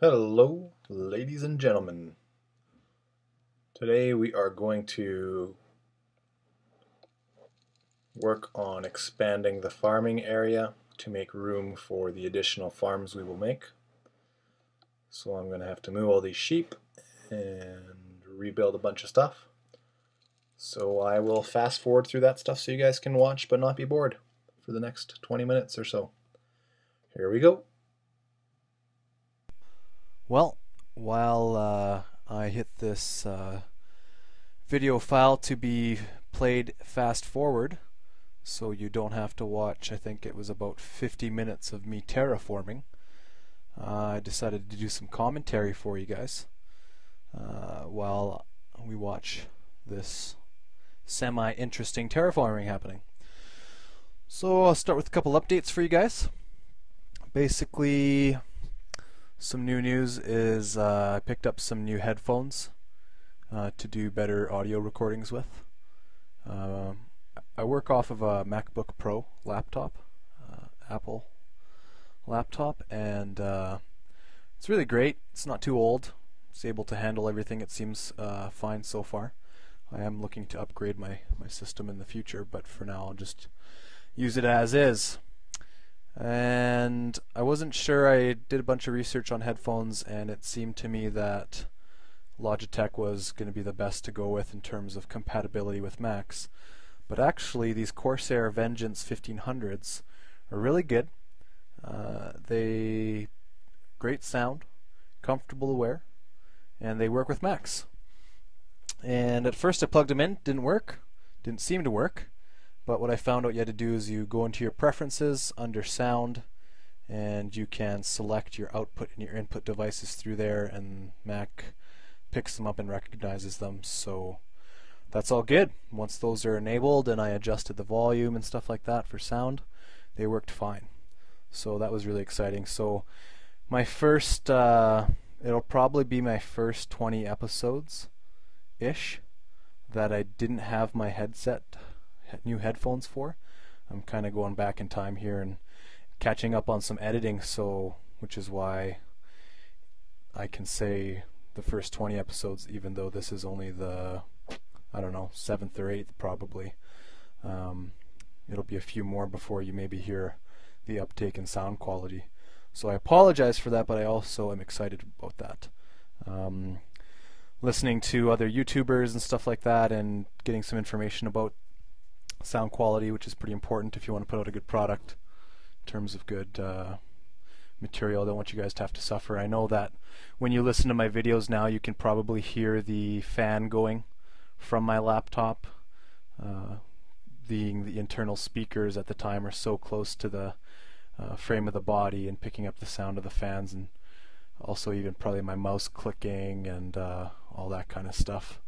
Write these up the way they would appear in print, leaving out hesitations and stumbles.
Hello, ladies and gentlemen. Today we are going to work on expanding the farming area to make room for the additional farms we will make. So I'm going to have to move all these sheep and rebuild a bunch of stuff. So I will fast forward through that stuff so you guys can watch but not be bored for the next 20 minutes or so. Here we go. Well, while I hit this video file to be played fast forward, so you don't have to watch, I think it was about 50 minutes of me terraforming, I decided to do some commentary for you guys while we watch this semi-interesting terraforming happening. So I'll start with a couple updates for you guys. Basically, some new news is I picked up some new headphones to do better audio recordings with. I work off of a MacBook Pro laptop, Apple laptop, and it's really great. It's not too old. It's able to handle everything. It seems fine so far. I am looking to upgrade my system in the future, but for now I'll just use it as is. And I wasn't sure. I did a bunch of research on headphones, and it seemed to me that Logitech was going to be the best to go with in terms of compatibility with Macs. But actually, these Corsair Vengeance 1500s are really good. They great sound, comfortable to wear, and they work with Macs. And at first I plugged them in, didn't seem to work. But what I found out you had to do is you go into your preferences under sound, and you can select your output and your input devices through there, and Mac picks them up and recognizes them. So that's all good. Once those are enabled and I adjusted the volume and stuff like that for sound, they worked fine. So that was really exciting. So my first, it'll probably be my first 20 episodes-ish that I didn't have my new headphones for. I'm kind of going back in time here and catching up on some editing, so which is why I can say the first 20 episodes, even though this is only the, I don't know, 7th or 8th probably. It'll be a few more before you maybe hear the uptake in sound quality. So I apologize for that, but I also am excited about that. Listening to other YouTubers and stuff like that and getting some information about sound quality, which is pretty important if you want to put out a good product in terms of good material. I don't want you guys to have to suffer. I know that when you listen to my videos now, you can probably hear the fan going from my laptop. The internal speakers at the time are so close to the frame of the body and picking up the sound of the fans, and also even probably my mouse clicking and all that kind of stuff.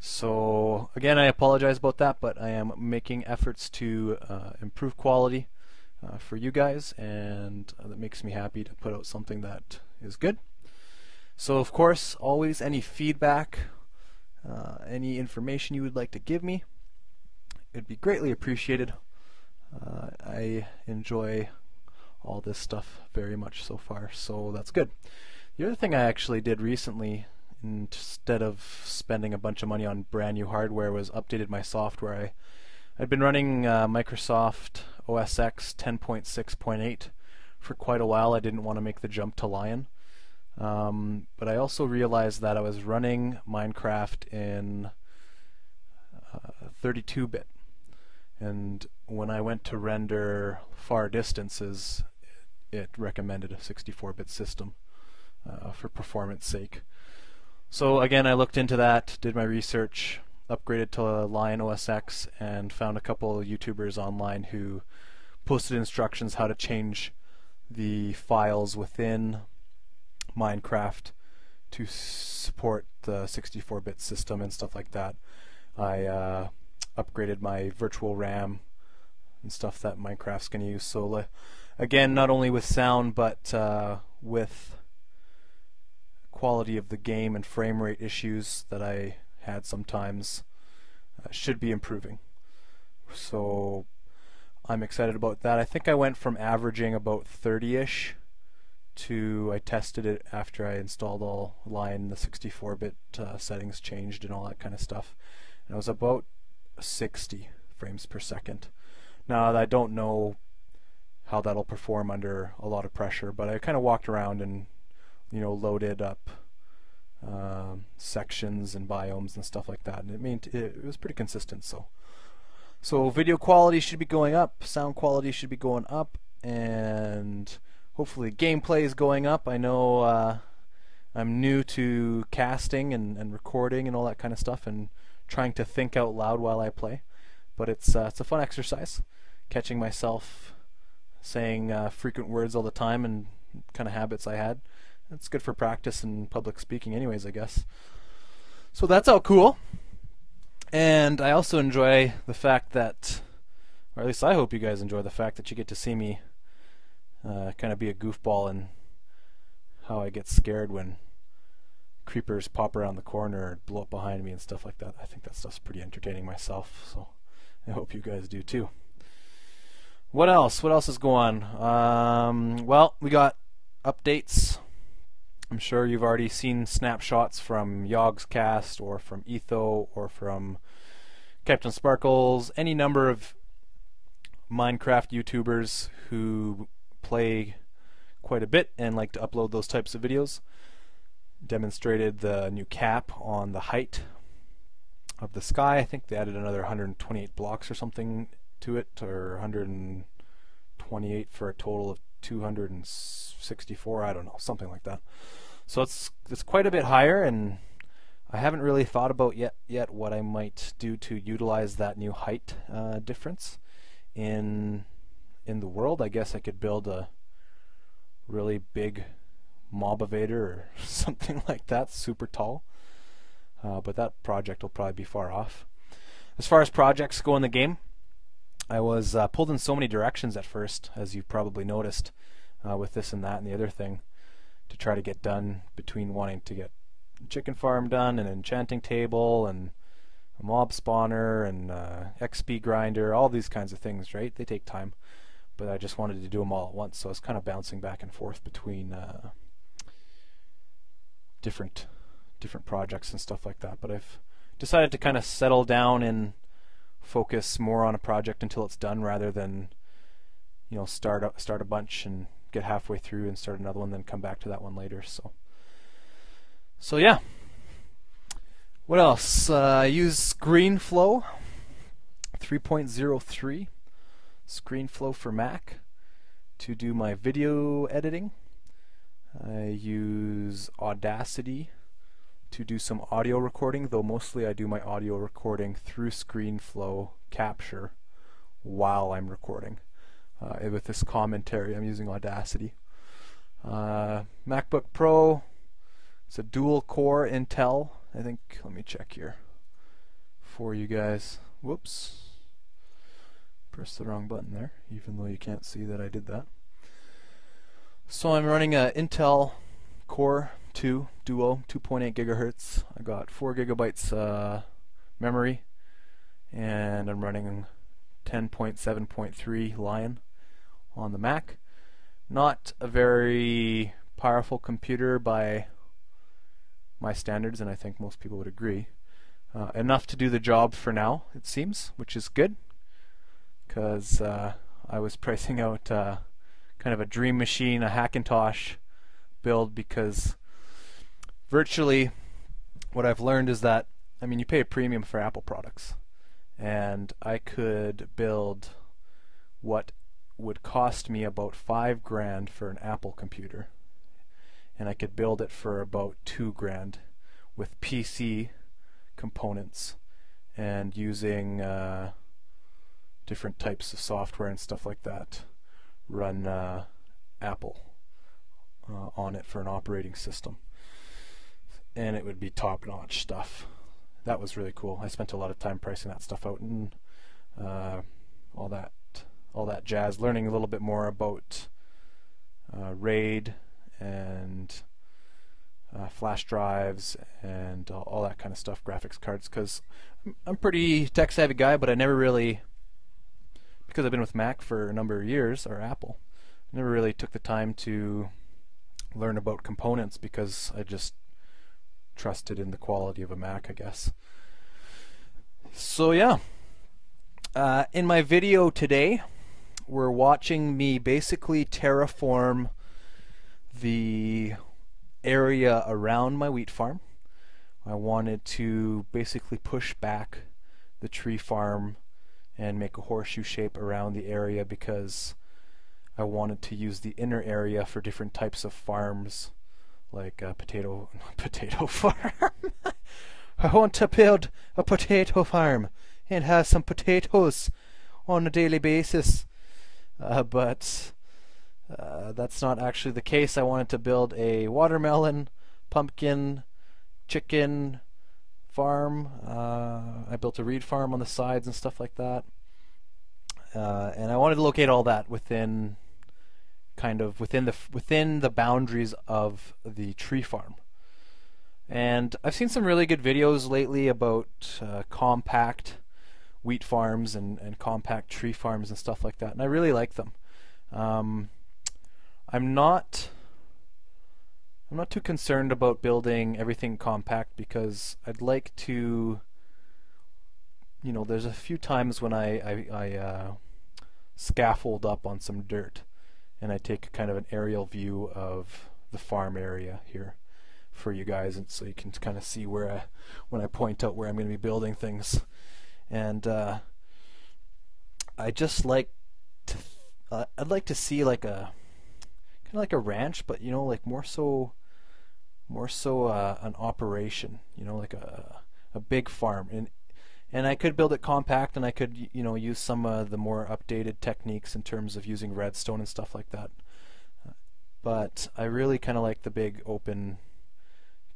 So again, I apologize about that, but I am making efforts to improve quality for you guys, and that makes me happy to put out something that is good. So of course, always any feedback, any information you would like to give me, it'd be greatly appreciated. I enjoy all this stuff very much so far, so that's good. The other thing I actually did recently, instead of spending a bunch of money on brand new hardware, was updated my software. I'd been running Microsoft OS X 10.6.8 for quite a while. I didn't want to make the jump to Lion. But I also realized that I was running Minecraft in 32-bit. And when I went to render far distances, it recommended a 64-bit system for performance sake. So again, I looked into that, did my research, upgraded to Lion OS X, and found a couple of YouTubers online who posted instructions how to change the files within Minecraft to support the 64-bit system and stuff like that. I upgraded my virtual RAM and stuff that Minecraft's going to use. So again, not only with sound, but with quality of the game and frame rate issues that I had sometimes should be improving. So I'm excited about that. I think I went from averaging about 30-ish I tested it after I installed all line, the 64-bit settings changed and all that kind of stuff, and it was about 60 frames per second. Now I don't know how that'll perform under a lot of pressure, but I kind of walked around and loaded up sections and biomes and stuff like that, and it was pretty consistent. So video quality should be going up, sound quality should be going up, and hopefully gameplay is going up. I know I'm new to casting and recording and all that kind of stuff, and trying to think out loud while I play, but it's a fun exercise, catching myself saying frequent words all the time and kind of habits I had. It's good for practice and public speaking anyways, I guess. So that's all cool. And I also enjoy the fact that, or at least I hope you guys enjoy the fact that you get to see me kind of be a goofball and how I get scared when creepers pop around the corner or blow up behind me and stuff like that. I think that stuff's pretty entertaining myself, so I hope you guys do too. What else? What else is going on? Well, we got updates. I'm sure you've already seen snapshots from Yogscast or from Etho or from Captain Sparkles, any number of Minecraft YouTubers who play quite a bit and like to upload those types of videos. Demonstrated the new cap on the height of the sky. I think they added another 128 blocks or something to it, or 128 for a total of 264, I don't know, something like that. So it's quite a bit higher, and I haven't really thought about yet what I might do to utilize that new height difference in the world. I guess I could build a really big mob evader or something like that, super tall. But that project will probably be far off. As far as projects go in the game, I was pulled in so many directions at first, as you probably noticed, with this and that and the other thing, to try to get done, between wanting to get a chicken farm done, an enchanting table, and a mob spawner, and XP grinder, all these kinds of things, right? They take time, but I just wanted to do them all at once, so I was kind of bouncing back and forth between different projects and stuff like that. But I've decided to kind of settle down and focus more on a project until it's done, rather than start a bunch and get halfway through and start another one, then come back to that one later. So yeah. What else? I use ScreenFlow 3.03, ScreenFlow for Mac, to do my video editing. I use Audacity to do some audio recording, though mostly I do my audio recording through ScreenFlow Capture while I'm recording. With this commentary, I'm using Audacity. MacBook Pro, it's a dual-core Intel. I think, let me check here for you guys. Whoops. Pressed the wrong button there, even though you can't see that I did that. So I'm running a Intel Core 2 Duo, 2.8 gigahertz. I got 4 gigabytes memory, and I'm running 10.7.3 Lion on the Mac. Not a very powerful computer by my standards, and I think most people would agree. Enough to do the job for now, it seems, which is good, because I was pricing out kind of a dream machine, a Hackintosh build, because virtually what I've learned is that, I mean, you pay a premium for Apple products, and I could build what would cost me about $5,000 for an Apple computer, and I could build it for about $2,000 with PC components and using different types of software and stuff like that. Run Apple on it for an operating system, and it would be top-notch stuff. That was really cool. I spent a lot of time pricing that stuff out, and all that jazz, learning a little bit more about RAID and flash drives and all that kind of stuff, graphics cards, because I'm a pretty tech-savvy guy, but I never really, because I've been with Mac for a number of years, or Apple, I never really took the time to learn about components because I just trusted in the quality of a Mac, I guess. So yeah, in my video today, we're watching me basically terraform the area around my wheat farm. I wanted to basically push back the tree farm and make a horseshoe shape around the area because I wanted to use the inner area for different types of farms, like a potato farm. I want to build a potato farm and have some potatoes on a daily basis. But that's not actually the case. I wanted to build a watermelon, pumpkin, chicken farm. I built a reed farm on the sides and stuff like that. And I wanted to locate all that within the boundaries of the tree farm. And I've seen some really good videos lately about compact wheat farms and compact tree farms and stuff like that, and I really like them. I'm not too concerned about building everything compact because I'd like to, there's a few times when I scaffold up on some dirt and I take kind of an aerial view of the farm area here for you guys, and so you can kind of see where when I point out where I'm going to be building things. And I just like to I'd like to see like a kind of like a ranch, but like more so an operation, like a big farm. And I could build it compact, and I could use some of the more updated techniques in terms of using redstone and stuff like that. But I really kind of like the big open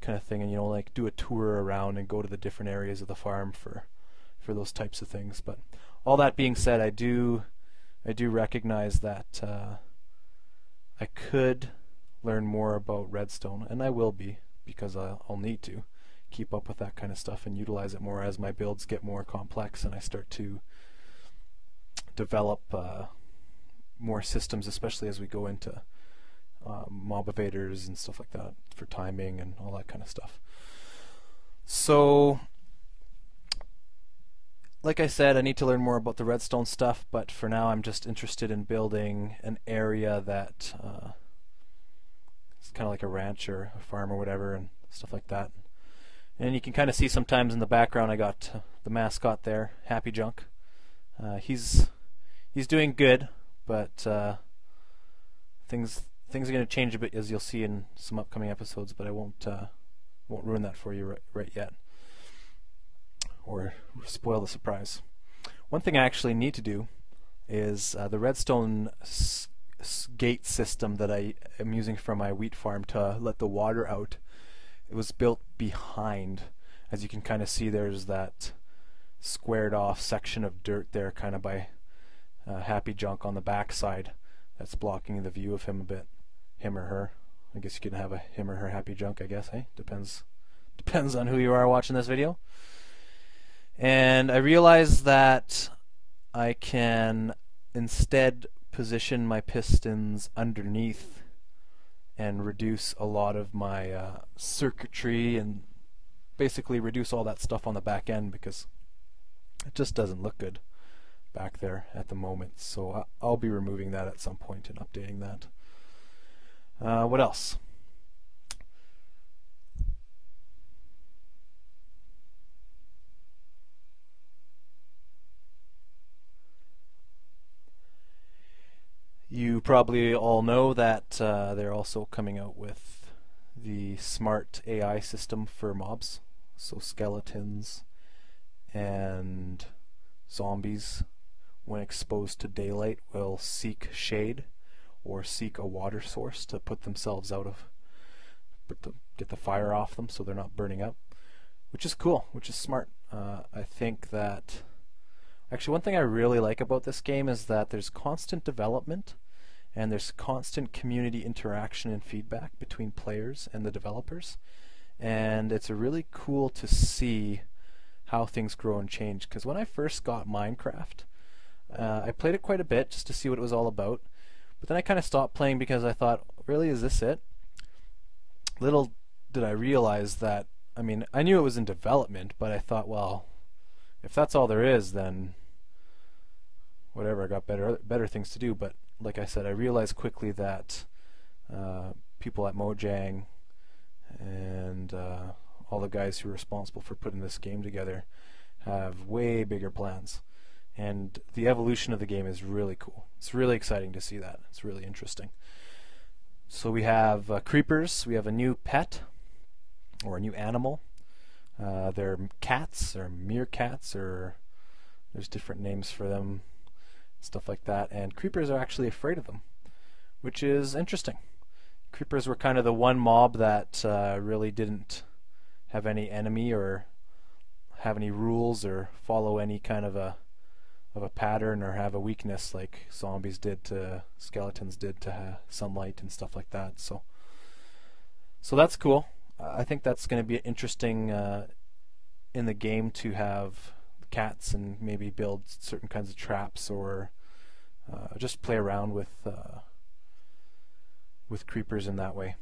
kind of thing, and like do a tour around and go to the different areas of the farm for those types of things. But all that being said, I do recognize that I could learn more about redstone, and I will be, because I'll need to keep up with that kind of stuff and utilize it more as my builds get more complex and I start to develop more systems, especially as we go into mob evaders and stuff like that for timing and all that kind of stuff. So like I said, I need to learn more about the redstone stuff, but for now I'm just interested in building an area that it's kind of like a ranch or a farm or whatever and stuff like that. And you can kind of see sometimes in the background I got the mascot there, Happy Junk. He's doing good, but things are going to change a bit, as you'll see in some upcoming episodes, but I won't ruin that for you right yet, or spoil the surprise. One thing I actually need to do is the redstone gate system that I am using for my wheat farm to let the water out. It was built behind. As you can kind of see, there's that squared off section of dirt there kind of by Happy Junk on the back side that's blocking the view of him a bit. Him or her. I guess you can have a him or her Happy Junk, I guess. Hey, depends on who you are watching this video. And I realized that I can instead position my pistons underneath and reduce a lot of my circuitry and basically reduce all that stuff on the back end, because it just doesn't look good back there at the moment. So I'll be removing that at some point and updating that. What else? You probably all know that they're also coming out with the smart AI system for mobs. So skeletons and zombies, when exposed to daylight, will seek shade or seek a water source to put themselves out of, get the fire off them so they're not burning up, which is cool, which is smart. I think that actually one thing I really like about this game is that there's constant development and there's constant community interaction and feedback between players and the developers, and it's really cool to see how things grow and change. Because when I first got Minecraft, I played it quite a bit just to see what it was all about, but then I kind of stopped playing because I thought, really, is this it? little did I realize that, I mean, I knew it was in development, but I thought, well, if that's all there is, then whatever, I got better things to do. But like I said, I realized quickly that people at Mojang and all the guys who are responsible for putting this game together have way bigger plans. And the evolution of the game is really cool. It's really exciting to see that. It's really interesting. So we have creepers. We have a new pet, or a new animal. They're cats, or meerkats, or there's different names for them, stuff like that. And creepers are actually afraid of them, which is interesting. Creepers were kind of the one mob that really didn't have any enemy or have any rules or follow any kind of a pattern or have a weakness like zombies did to skeletons did to sunlight and stuff like that. So that's cool. I think that's going to be interesting in the game to have cats and maybe build certain kinds of traps or just play around with creepers in that way.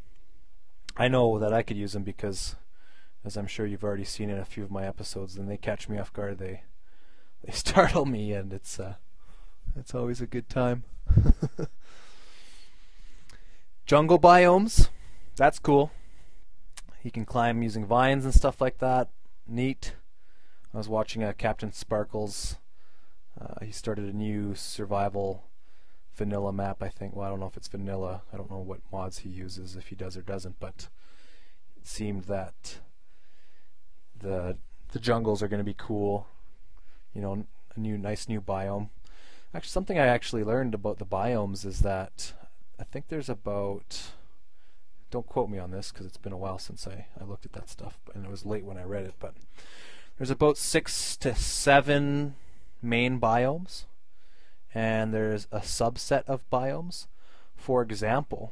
I know that I could use them because, as I'm sure you've already seen in a few of my episodes, when they catch me off guard, they startle me, and it's always a good time. Jungle biomes, that's cool. You can climb using vines and stuff like that. Neat. I was watching Captain Sparkles. He started a new survival vanilla map, I think. Well, I don't know if it's vanilla. I don't know what mods he uses, if he does or doesn't, but it seemed that the jungles are going to be cool. You know, a nice new biome. Actually, something I actually learned about the biomes is that I think there's about, don't quote me on this because it's been a while since I looked at that stuff, and it was late when I read it, but there's about 6 to 7 main biomes, and there's a subset of biomes. For example,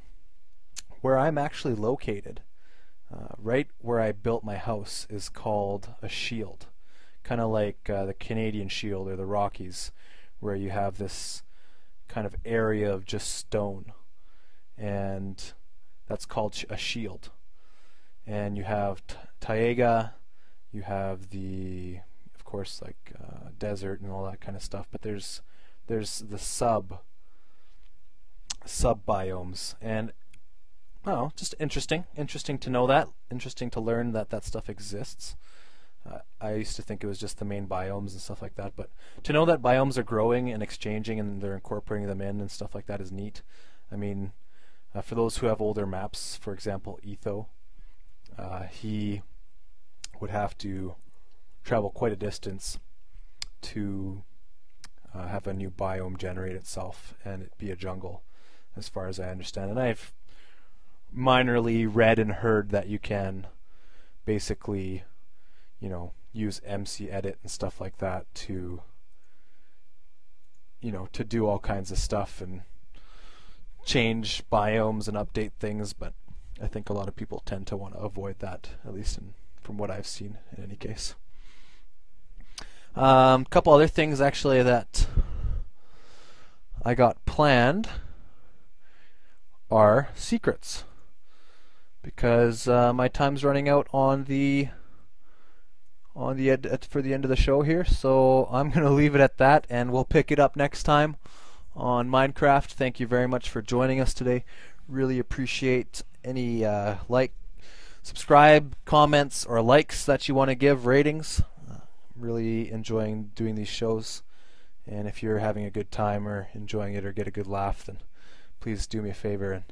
where I'm actually located, right where I built my house, is called a shield. Kind of like the Canadian Shield or the Rockies, where you have this kind of area of just stone, and that's called a shield. And you have taiga, you have of course, like desert and all that kind of stuff. But there's the sub biomes, and oh, just interesting to know that, interesting to learn that stuff exists. I used to think it was just the main biomes and stuff like that, but to know that biomes are growing and exchanging and they're incorporating them in and stuff like that is neat. I mean, for those who have older maps, for example, Etho, he would have to travel quite a distance to have a new biome generate itself and it be a jungle, as far as I understand. And I've minorly read and heard that you can basically, you know, use MC edit and stuff like that to, you know, to do all kinds of stuff and change biomes and update things, but I think a lot of people tend to want to avoid that, at least from what I've seen in any case. A couple other things actually that I got planned are secrets, because my time's running out for the end of the show here, so I'm going to leave it at that, and we'll pick it up next time on Minecraft. Thank you very much for joining us today. Really appreciate any subscribe, comments, or likes that you want to give, ratings. Really enjoying doing these shows, and if you're having a good time or enjoying it or get a good laugh, then please do me a favor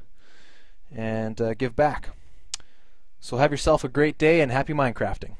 and give back. So have yourself a great day and happy Minecrafting.